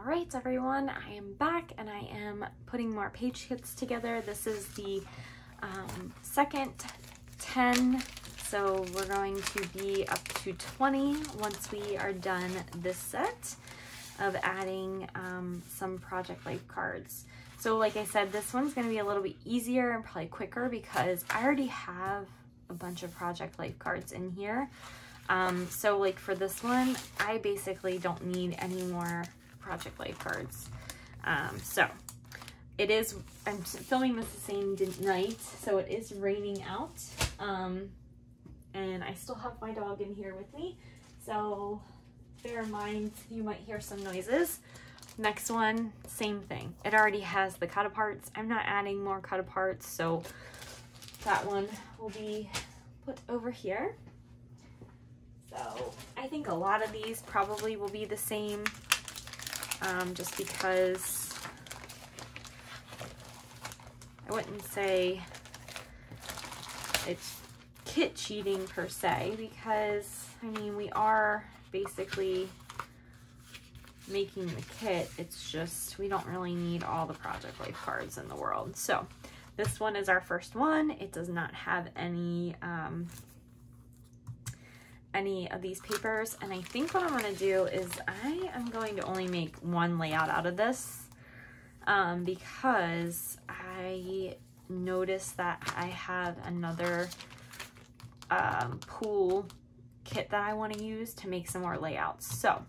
Alright everyone, I am back and I am putting more page kits together. This is the second 10, so we're going to be up to 20 once we are done this set of adding some Project Life cards. So like I said, this one's going to be a little bit easier and probably quicker because I already have a bunch of Project Life cards in here. So like for this one, I basically don't need any more Project Life cards. So it is, I'm filming this the same night, so it is raining out. And I still have my dog in here with me, so bear in mind you might hear some noises. Next one, same thing. It already has the cut aparts. I'm not adding more cut aparts, so that one will be put over here. So I think a lot of these probably will be the same, just because I wouldn't say it's kit cheating per se, because I mean we are basically making the kit. It's just we don't really need all the Project Life cards in the world. So this one is our first one. It does not have any of these papers, and I think what I'm going to do is I am going to only make one layout out of this because I noticed that I have another pool kit that I want to use to make some more layouts. So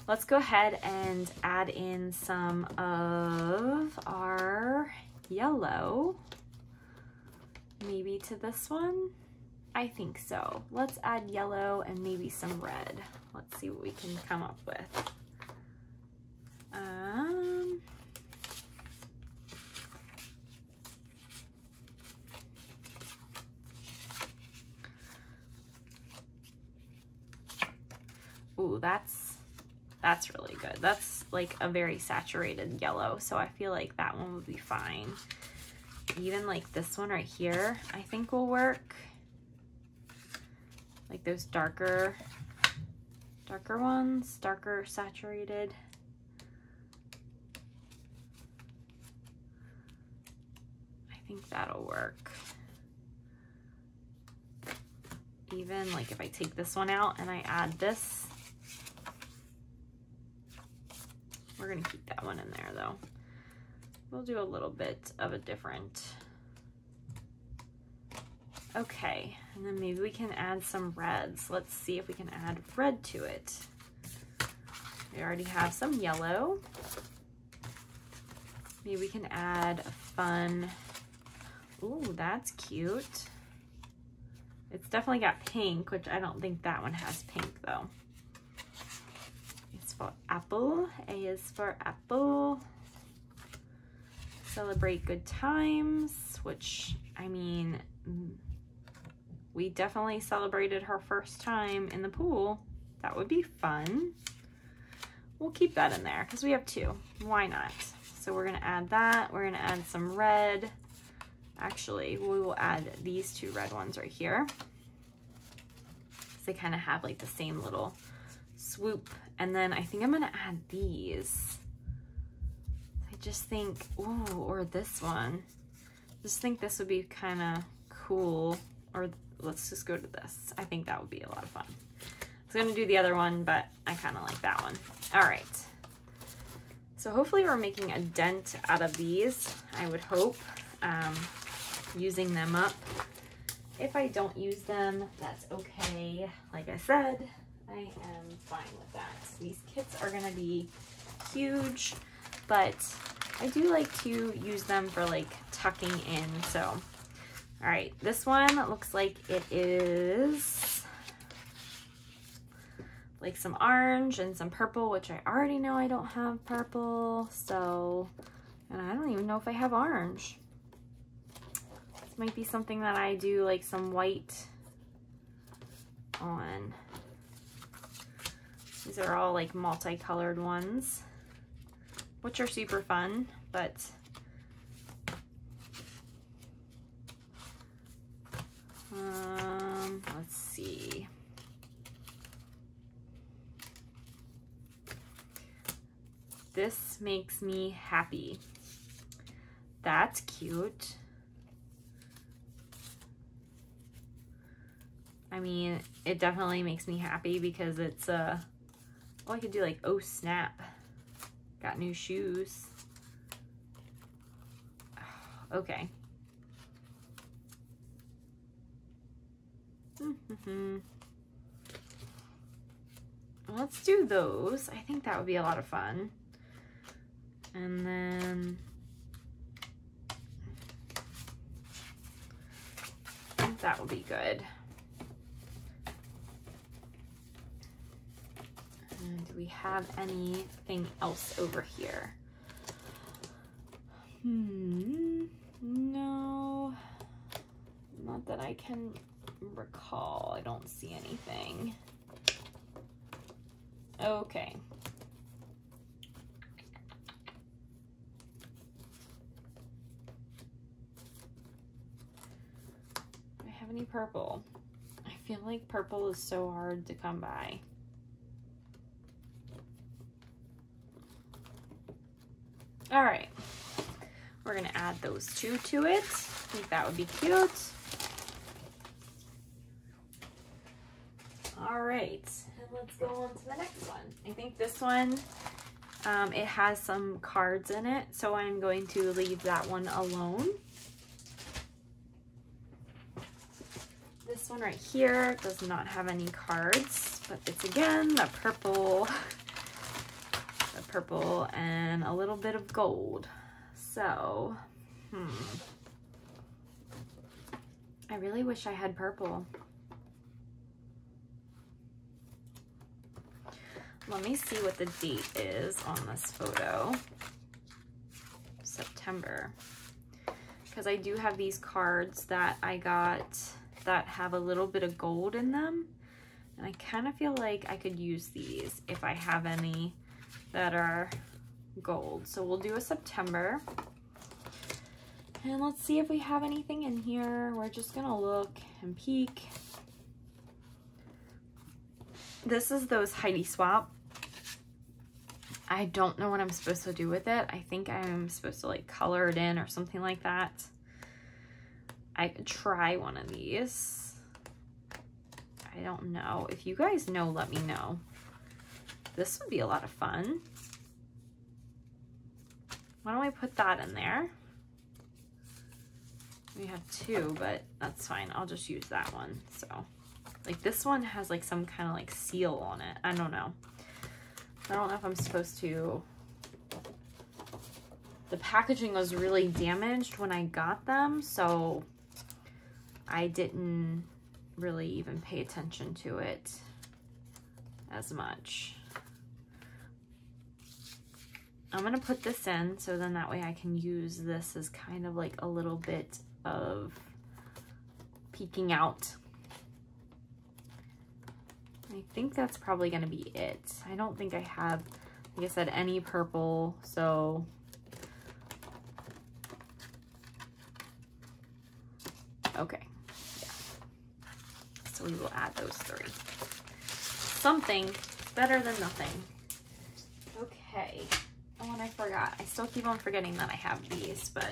let's go ahead and add in some of our yellow, maybe to this one. I think so. Let's add yellow and maybe some red. Let's see what we can come up with. Ooh, that's really good. That's like a very saturated yellow, so I feel like that one would be fine. Even like this one right here, I think will work. Like those darker ones, darker saturated. I think that'll work. Even like if I take this one out and I add this, we're gonna keep that one in there though. We'll do a little bit of a different. Okay, and then maybe we can add some reds. Let's see if we can add red to it. We already have some yellow. Maybe we can add a fun, ooh, that's cute. It's definitely got pink, which I don't think that one has pink though. It's for apple. A is for apple. Celebrate good times, which I mean, we definitely celebrated her first time in the pool. That would be fun. We'll keep that in there because we have two. Why not? So we're gonna add that. We're gonna add some red. Actually, we will add these two red ones right here. They kind of have like the same little swoop. And then I think I'm gonna add these. I just think, ooh, or this one. Just think this would be kind of cool. Or let's just go to this. I think that would be a lot of fun. I was gonna do the other one, but I kind of like that one. All right. So hopefully we're making a dent out of these, I would hope, using them up. If I don't use them, that's okay. Like I said, I am fine with that. These kits are gonna be huge, but I do like to use them for like tucking in, so. All right, this one looks like it is like some orange and some purple, which I already know I don't have purple, so, and I don't even know if I have orange. This might be something that I do like some white on. These are all like multicolored ones, which are super fun, but let's see. This makes me happy. That's cute. I mean, it definitely makes me happy because it's oh, I could do like, oh snap, got new shoes. Okay. Let's do those. I think that would be a lot of fun. And then I think that will be good. And do we have anything else over here? No, not that I can recall. I don't see anything. Okay. Do I have any purple? I feel like purple is so hard to come by. All right. We're gonna add those two to it. I think that would be cute. All right, and let's go on to the next one. I think this one, it has some cards in it, so I'm going to leave that one alone. This one right here does not have any cards, but it's again the purple and a little bit of gold. So, I really wish I had purple. Let me see what the date is on this photo. September. Because I do have these cards that I got that have a little bit of gold in them. And I kind of feel like I could use these if I have any that are gold. So we'll do a September. And let's see if we have anything in here. We're just gonna look and peek. This is those Heidi Swapp. I don't know what I'm supposed to do with it. I think I'm supposed to like color it in or something like that. I could try one of these. I don't know. If you guys know, let me know. This would be a lot of fun. Why don't I put that in there? We have two, but that's fine. I'll just use that one. So, like this one has like some kind of like seal on it. I don't know. I don't know if I'm supposed to. The packaging was really damaged when I got them, so I didn't really even pay attention to it as much. I'm gonna put this in so then that way I can use this as kind of like a little bit of peeking out. I think that's probably gonna be it. I don't think I have, like I said, any purple, so okay, yeah. So we will add those three. Something better than nothing. Okay. Oh, and I forgot. I still keep on forgetting that I have these, but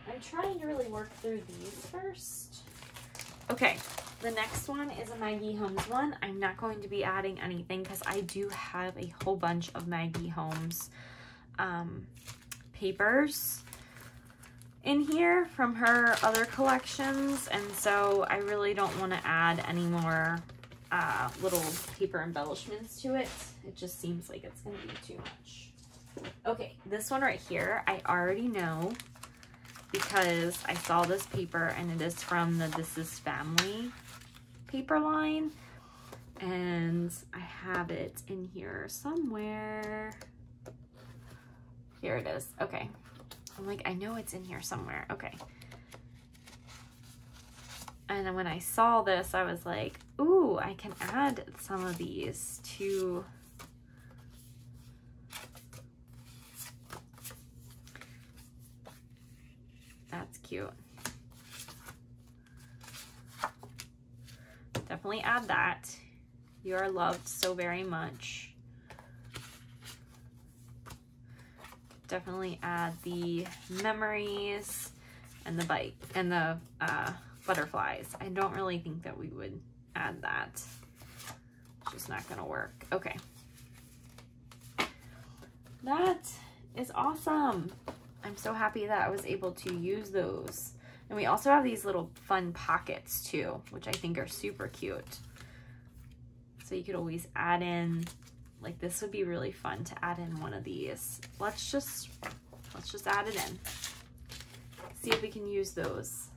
I'm trying to really work through these first. Okay, the next one is a Maggie Holmes one. I'm not going to be adding anything because I do have a whole bunch of Maggie Holmes papers in here from her other collections, and so I really don't want to add any more little paper embellishments to it. It just seems like it's going to be too much. Okay, this one right here, I already know because I saw this paper and it is from the This Is Family paper line, and I have it in here somewhere. Here it is. Okay. I'm like, I know it's in here somewhere. Okay. And then when I saw this, I was like, ooh, I can add some of these to that's cute. Definitely add that. You are loved so very much. definitely add the memories and the bike and the butterflies. I don't really think that we would add that. It's just not gonna work. Okay. That is awesome. I'm so happy that I was able to use those. And we also have these little fun pockets too, which I think are super cute. So you could always add in, like this would be really fun to add in one of these. Let's just add it in. See if we can use those.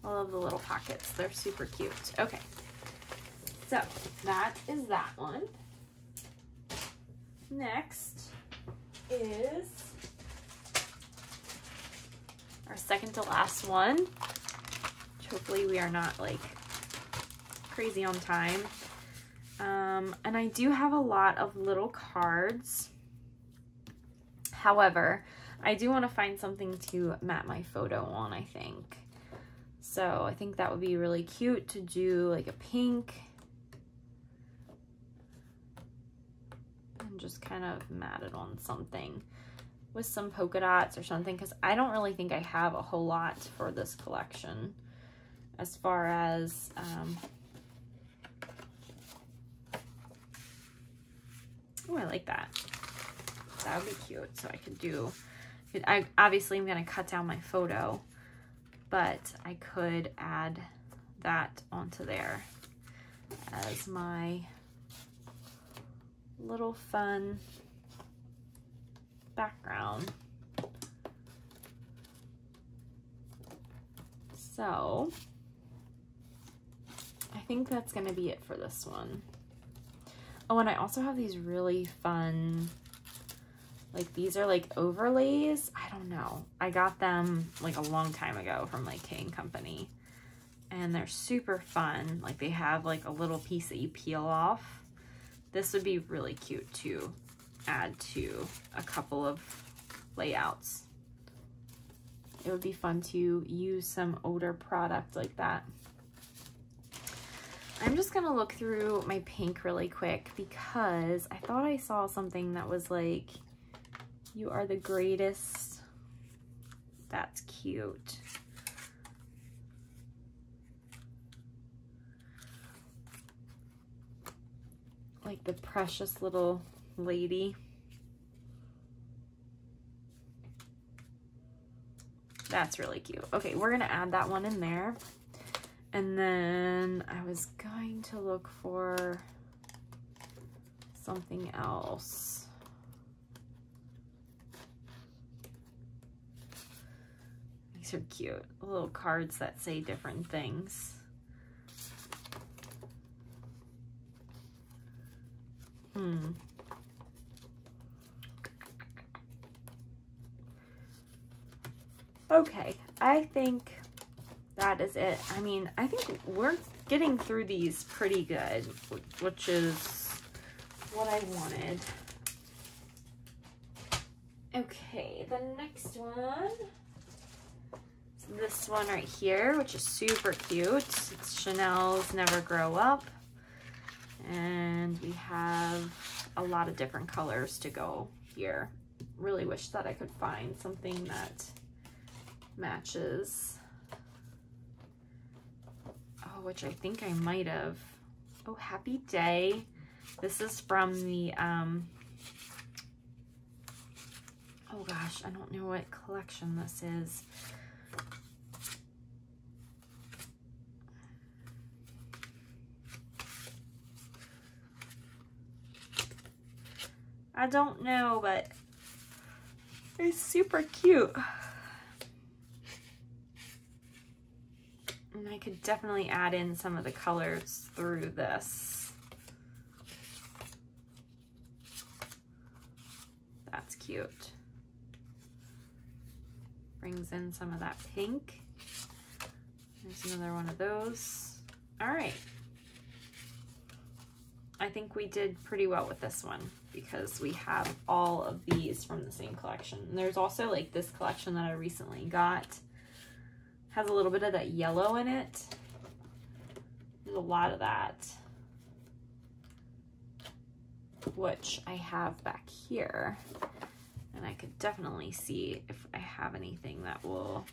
I love the little pockets. They're super cute. Okay. So that is that one. Next is our second to last one, which hopefully we are not like crazy on time. And I do have a lot of little cards. However, I do want to find something to mat my photo on, I think. So I think that would be really cute to do like a pink and just kind of mat it on something with some polka dots or something, because I don't really think I have a whole lot for this collection as far as oh, I like that. That would be cute. So I could do, obviously I'm going to cut down my photo, but I could add that onto there as my little fun background. So I think that's going to be it for this one. Oh, and I also have these really fun, like these are like overlays. I don't know. I got them like a long time ago from like K & Company, and they're super fun. Like they have like a little piece that you peel off. This would be really cute to add to a couple of layouts. It would be fun to use some older product like that. I'm just gonna look through my pink really quick because I thought I saw something that was like, "You are the greatest." That's cute. Like the precious little lady. That's really cute. Okay, we're gonna add that one in there. And then I was going to look for something else. These are cute. Little cards that say different things. Okay, I think that is it. I mean, I think we're getting through these pretty good, which is what I wanted. Okay, the next one is this one right here, which is super cute. It's Chanel's Never Grow Up. And we have a lot of different colors to go here. Really wish that I could find something that matches. Oh, which I think I might have. Oh, Happy Day. This is from the, oh gosh, I don't know what collection this is. I don't know, but it's super cute. And I could definitely add in some of the colors through this. That's cute. Brings in some of that pink. There's another one of those. All right. I think we did pretty well with this one because we have all of these from the same collection. And there's also like this collection that I recently got. Has a little bit of that yellow in it. There's a lot of that, which I have back here. And I could definitely see if I have anything that will...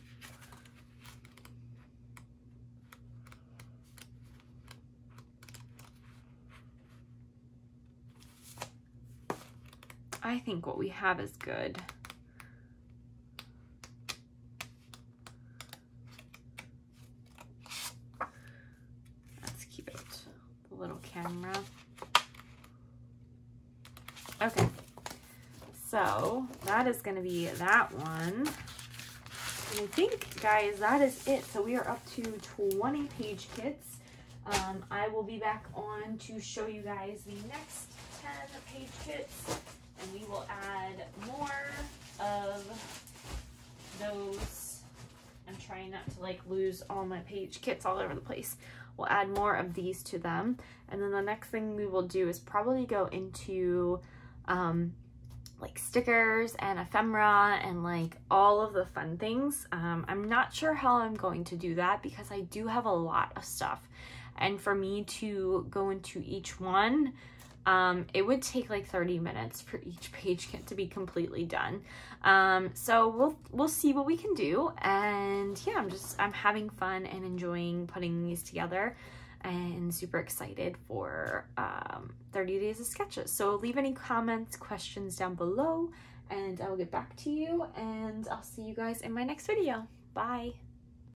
I think what we have is good. That's cute. The little camera. Okay. So that is going to be that one. And I think, guys, that is it. So we are up to 20 page kits. I will be back on to show you guys the next 10 page kits. And we will add more of those. I'm trying not to like lose all my page kits all over the place. We'll add more of these to them. And then the next thing we will do is probably go into like stickers and ephemera and like all of the fun things. I'm not sure how I'm going to do that because I do have a lot of stuff. And for me to go into each one, it would take like 30 minutes for each page kit to be completely done. So we'll see what we can do. And yeah, I'm having fun and enjoying putting these together and super excited for 30 days of sketches. So leave any comments, questions down below, and I will get back to you, and I'll see you guys in my next video. Bye.